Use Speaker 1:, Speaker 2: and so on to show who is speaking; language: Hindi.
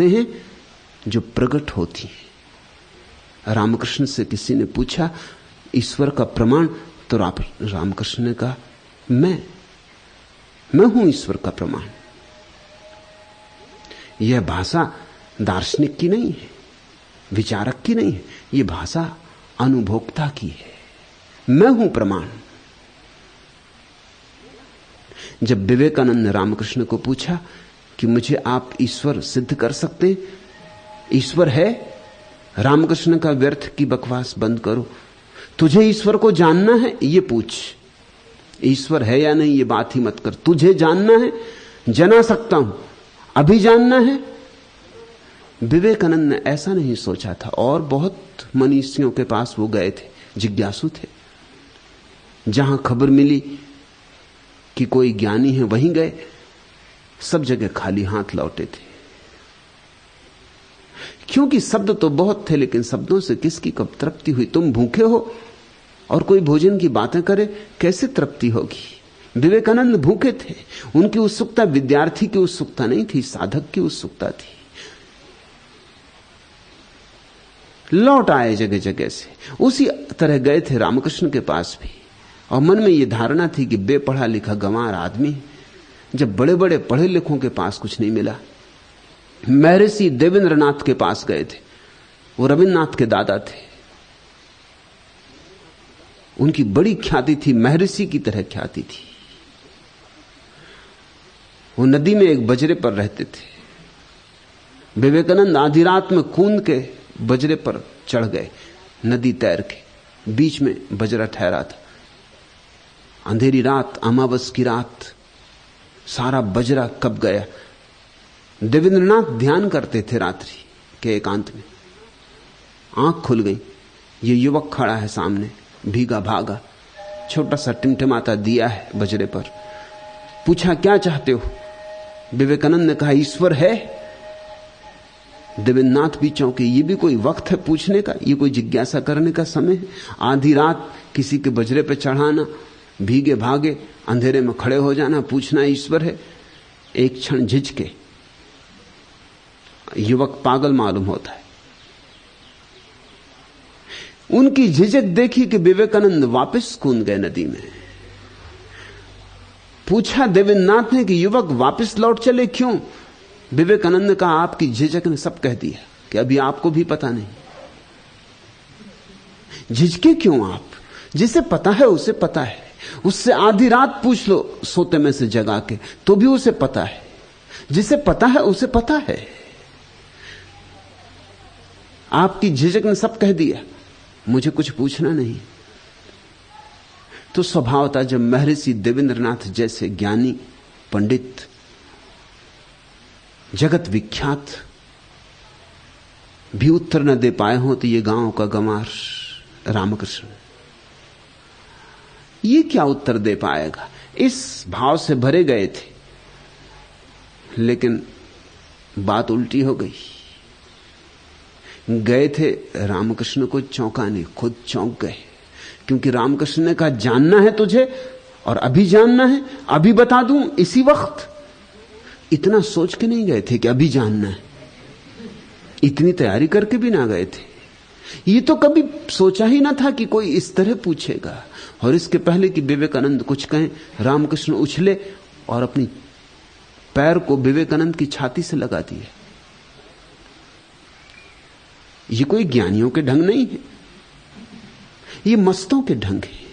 Speaker 1: बातें हैं जो प्रकट होती हैं। रामकृष्ण से किसी ने पूछा ईश्वर का प्रमाण, तो रामकृष्ण ने कहा मैं हूं ईश्वर का प्रमाण। यह भाषा दार्शनिक की नहीं है, विचारक की नहीं है, यह भाषा अनुभोक्ता की है। मैं हूं प्रमाण। जब विवेकानंद ने रामकृष्ण को पूछा कि मुझे आप ईश्वर सिद्ध कर सकते हैं, ईश्वर है? रामकृष्ण का व्यर्थ की बकवास बंद करो, तुझे ईश्वर को जानना है ये पूछ। ईश्वर है या नहीं ये बात ही मत कर, तुझे जानना है। जना सकता हूं, अभी जानना है? विवेकानंद ने ऐसा नहीं सोचा था, और बहुत मनीषियों के पास वो गए थे, जिज्ञासु थे। जहां खबर मिली कि कोई ज्ञानी है वहीं गए, सब जगह खाली हाथ लौटे थे। क्योंकि शब्द तो बहुत थे, लेकिन शब्दों से किसकी कब तृप्ति हुई? तुम भूखे हो और कोई भोजन की बातें करे, कैसे तृप्ति होगी? विवेकानंद भूखे थे, उनकी उत्सुकता विद्यार्थी की उत्सुकता नहीं थी, साधक की उत्सुकता थी। लौट आए जगह जगह से। उसी तरह गए थे रामकृष्ण के पास भी, और मन में यह धारणा थी कि बेपढ़ा लिखा गंवार आदमी। जब बड़े बड़े पढ़े लिखों के पास कुछ नहीं मिला, महर्षि देवेंद्रनाथ के पास गए थे। वो रविन्द्रनाथ के दादा थे, उनकी बड़ी ख्याति थी, महर्षि की तरह ख्याति थी। वो नदी में एक बजरे पर रहते थे। विवेकानंद आधी रात में कूद के बजरे पर चढ़ गए, नदी तैर के। बीच में बजरा ठहरा था, अंधेरी रात, अमावस की रात, सारा बजरा कब गया। देवेंद्रनाथ ध्यान करते थे रात्रि के एकांत में। आंख खुल गई, ये युवक खड़ा है सामने, भीगा भागा, छोटा सा टिमटिमाता दिया है बजरे पर। पूछा क्या चाहते हो? विवेकानंद ने कहा ईश्वर है। देवेंद्रनाथ भी चौंके, ये भी कोई वक्त है पूछने का? ये कोई जिज्ञासा करने का समय है? आधी रात किसी के बजरे पे चढ़ाना, भीगे भागे अंधेरे में खड़े हो जाना, पूछना ईश्वर है। एक क्षण झिझके, युवक पागल मालूम होता है। उनकी झिझक देखी कि विवेकानंद वापस कूद गए नदी में। पूछा देवेंद्रनाथ ने कि युवक वापस लौट चले क्यों? विवेकानंद ने कहा आपकी झिझक ने सब कह दिया कि अभी आपको भी पता नहीं। झिझके क्यों आप? जिसे पता है उसे पता है। उससे आधी रात पूछ लो सोते में से जगा के, तो भी उसे पता है। जिसे पता है उसे पता है। आपकी झिझक ने सब कह दिया, मुझे कुछ पूछना नहीं। तो स्वभाव था, जब महर्षि देवेंद्रनाथ जैसे ज्ञानी पंडित, जगत विख्यात भी उत्तर न दे पाए हो, तो ये गांव का गंवार रामकृष्ण ये क्या उत्तर दे पाएगा? इस भाव से भरे गए थे, लेकिन बात उल्टी हो गई। गए थे रामकृष्ण को चौंकाने, खुद चौंक गए। क्योंकि रामकृष्ण ने कहा जानना है तुझे, और अभी जानना है, अभी बता दूं इसी वक्त। इतना सोच के नहीं गए थे कि अभी जानना है, इतनी तैयारी करके भी ना गए थे। ये तो कभी सोचा ही ना था कि कोई इस तरह पूछेगा। और इसके पहले कि विवेकानंद कुछ कहें, रामकृष्ण उछले और अपनी पैर को विवेकानंद की छाती से लगा दिए। ये कोई ज्ञानियों के ढंग नहीं है, ये मस्तों के ढंग है।